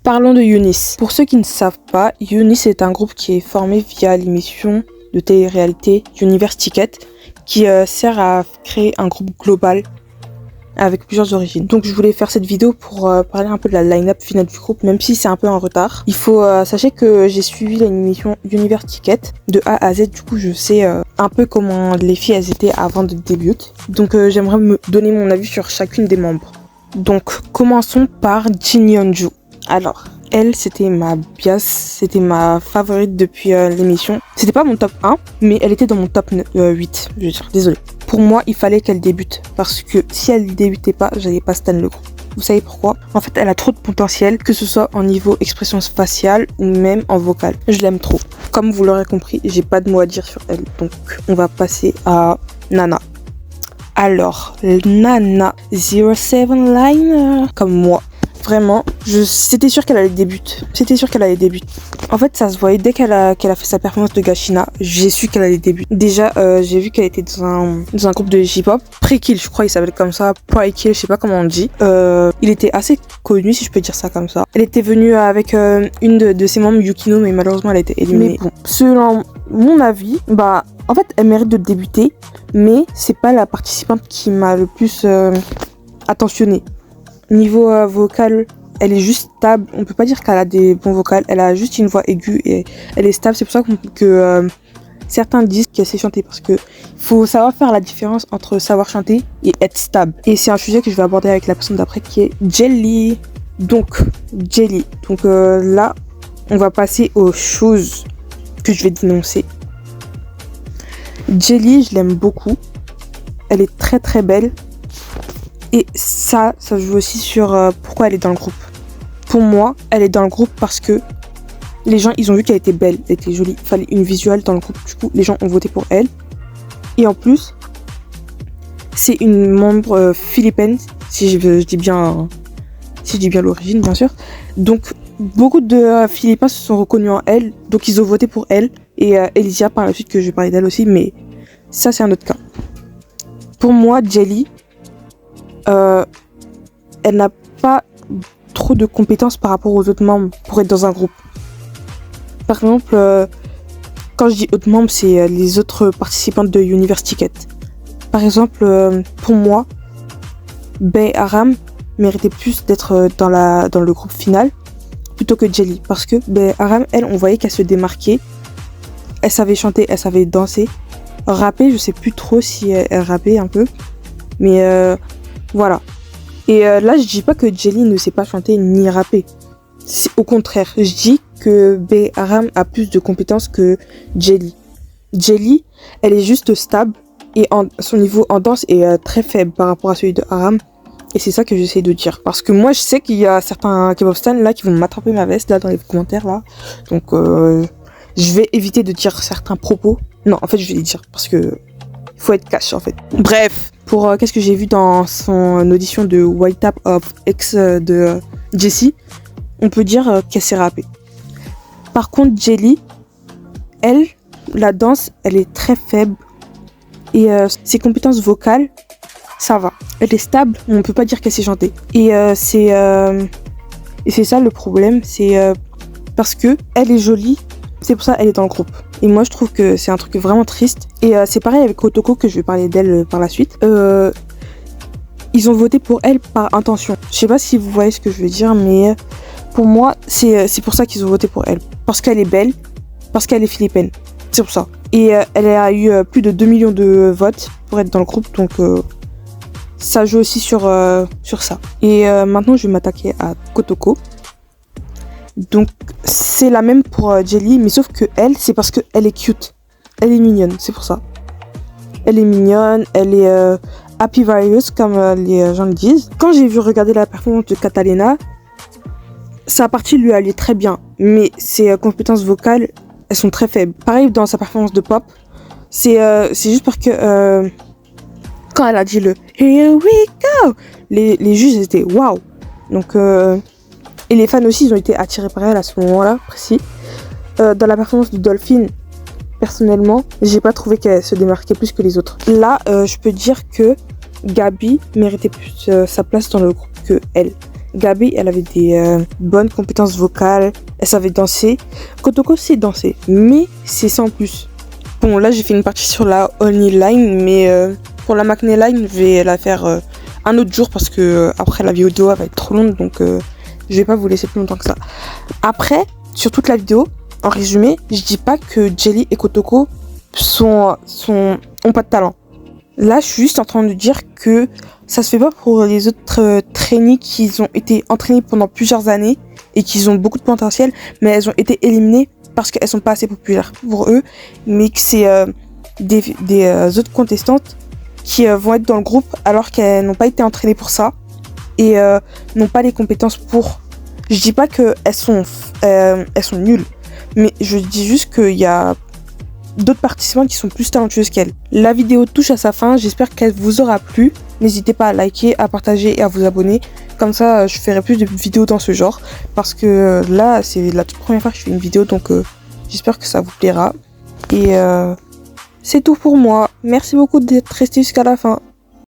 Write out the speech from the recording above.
Parlons de Younis. Pour ceux qui ne savent pas, Younis est un groupe qui est formé via l'émission de télé-réalité Univers Ticket qui sert à créer un groupe global avec plusieurs origines. Donc je voulais faire cette vidéo pour parler un peu de la line-up finale du groupe, même si c'est un peu en retard. Il faut sachez que j'ai suivi l'émission Univers Ticket de A à Z, du coup je sais un peu comment les filles elles étaient avant de débuter. Donc j'aimerais me donner mon avis sur chacune des membres. Donc commençons par Jin Yeonju. Alors, elle, c'était ma bias, c'était ma favorite depuis l'émission. C'était pas mon top 1, mais elle était dans mon top 8, je veux dire, désolé. Pour moi, il fallait qu'elle débute, parce que si elle débutait pas, j'allais pas stan le groupe. Vous savez pourquoi? En fait, elle a trop de potentiel, que ce soit en niveau expression faciale ou même en vocal. Je l'aime trop. Comme vous l'aurez compris, j'ai pas de mots à dire sur elle, donc on va passer à Nana. Alors, Nana 07 Line, comme moi. Vraiment, c'était sûr qu'elle allait débuter. C'était sûr qu'elle allait débuter. En fait, ça se voyait dès qu'elle a fait sa performance de Gashina. J'ai su qu'elle allait débuter. Déjà, j'ai vu qu'elle était dans un groupe de J-pop. Pre-Kill, je crois, il s'appelle comme ça. Pre-Kill, je sais pas comment on dit. Il était assez connu, si je peux dire ça comme ça. Elle était venue avec une de ses membres, Yukino, mais malheureusement, elle a été éliminée. Mais bon, selon mon avis, en fait, elle mérite de débuter, mais c'est pas la participante qui m'a le plus attentionnée. Niveau vocal, elle est juste stable. On peut pas dire qu'elle a des bons vocals. Elle a juste une voix aiguë et elle est stable. C'est pour ça que certains disent qu'elle sait chanter, parce que faut savoir faire la différence entre savoir chanter et être stable. Et c'est un sujet que je vais aborder avec la personne d'après qui est Jelly. Donc là, on va passer aux choses que je vais dénoncer. Jelly, je l'aime beaucoup. Elle est très très belle. Et ça joue aussi sur pourquoi elle est dans le groupe. Pour moi, elle est dans le groupe parce que les gens, ils ont vu qu'elle était belle, elle était jolie. Il fallait une visuelle dans le groupe. Du coup, les gens ont voté pour elle. Et en plus, c'est une membre philippine, si je dis bien l'origine, bien sûr. Donc, beaucoup de Philippins se sont reconnus en elle. Donc, ils ont voté pour elle. Et Elysia, par la suite, que je vais parler d'elle aussi. Mais ça, c'est un autre cas. Pour moi, Jelly, elle n'a pas trop de compétences par rapport aux autres membres pour être dans un groupe. Par exemple, quand je dis autres membres, c'est les autres participantes de Univers Ticket. Par exemple, pour moi, Bae Aram méritait plus d'être dans le groupe final plutôt que Jelly, parce que Bae Aram, elle, on voyait qu'elle se démarquait. Elle savait chanter, elle savait danser, rapper. Je sais plus trop si elle rappait un peu, mais voilà. Et là, je dis pas que Jelly ne sait pas chanter ni rapper. Au contraire, je dis que Bae Aram a plus de compétences que Jelly. Jelly, elle est juste stable et son niveau en danse est très faible par rapport à celui de Aram. Et c'est ça que j'essaie de dire. Parce que moi, je sais qu'il y a certains K-pop stans là qui vont m'attraper ma veste là dans les commentaires là. Donc, je vais éviter de dire certains propos. Non, en fait, je vais les dire parce que il faut être cash en fait. Bref. Pour qu'est-ce que j'ai vu dans son audition de White Tap of X de Jessie, on peut dire qu'elle s'est rappée. Par contre, Jelly, elle, la danse, elle est très faible. Et ses compétences vocales, ça va. Elle est stable, mais on peut pas dire qu'elle sait chanter. Et c'est ça le problème, c'est parce que elle est jolie, c'est pour ça qu'elle est dans le groupe. Et moi, je trouve que c'est un truc vraiment triste. Et c'est pareil avec Otoko, que je vais parler d'elle par la suite. Ils ont voté pour elle par intention. Je sais pas si vous voyez ce que je veux dire, mais pour moi, c'est pour ça qu'ils ont voté pour elle. Parce qu'elle est belle, parce qu'elle est philippine. C'est pour ça. Et elle a eu plus de 2 millions de votes pour être dans le groupe. Donc, ça joue aussi sur ça. Et maintenant, je vais m'attaquer à Kotoko. Donc c'est la même pour Jelly, mais sauf que elle, c'est parce qu'elle est cute. Elle est mignonne, c'est pour ça. Elle est mignonne, elle est happy virus comme les gens le disent. Quand j'ai vu regarder la performance de Catalina, sa partie lui allait très bien, mais ses compétences vocales, elles sont très faibles. Pareil dans sa performance de pop, c'est juste parce que quand elle a dit le Here we go, les juges étaient waouh. Donc et les fans aussi, ils ont été attirés par elle à ce moment-là précis. Dans la performance de Dolphin, personnellement, j'ai pas trouvé qu'elle se démarquait plus que les autres. Là, je peux dire que Gabi méritait plus sa place dans le groupe que elle. Gabi, elle avait des bonnes compétences vocales, elle savait danser. Kotoko sait danser, mais c'est sans plus. Bon, là j'ai fait une partie sur la Only Line, mais pour la Maknae Line, je vais la faire un autre jour parce que après la vidéo va être trop longue, donc je vais pas vous laisser plus longtemps que ça. Après, sur toute la vidéo, en résumé, je dis pas que Jelly et Kotoko ont pas de talent. Là, je suis juste en train de dire que ça se fait pas pour les autres trainees qui ont été entraînées pendant plusieurs années et qui ont beaucoup de potentiel, mais elles ont été éliminées parce qu'elles sont pas assez populaires pour eux, mais que c'est des autres contestantes qui vont être dans le groupe alors qu'elles n'ont pas été entraînées pour ça et n'ont pas les compétences pour. Je dis pas que elles sont nulles, mais je dis juste qu'il y a d'autres participants qui sont plus talentueuses qu'elles. La vidéo touche à sa fin, j'espère qu'elle vous aura plu. N'hésitez pas à liker, à partager et à vous abonner. Comme ça, je ferai plus de vidéos dans ce genre. Parce que là, c'est la toute première fois que je fais une vidéo, donc j'espère que ça vous plaira. Et c'est tout pour moi. Merci beaucoup d'être resté jusqu'à la fin.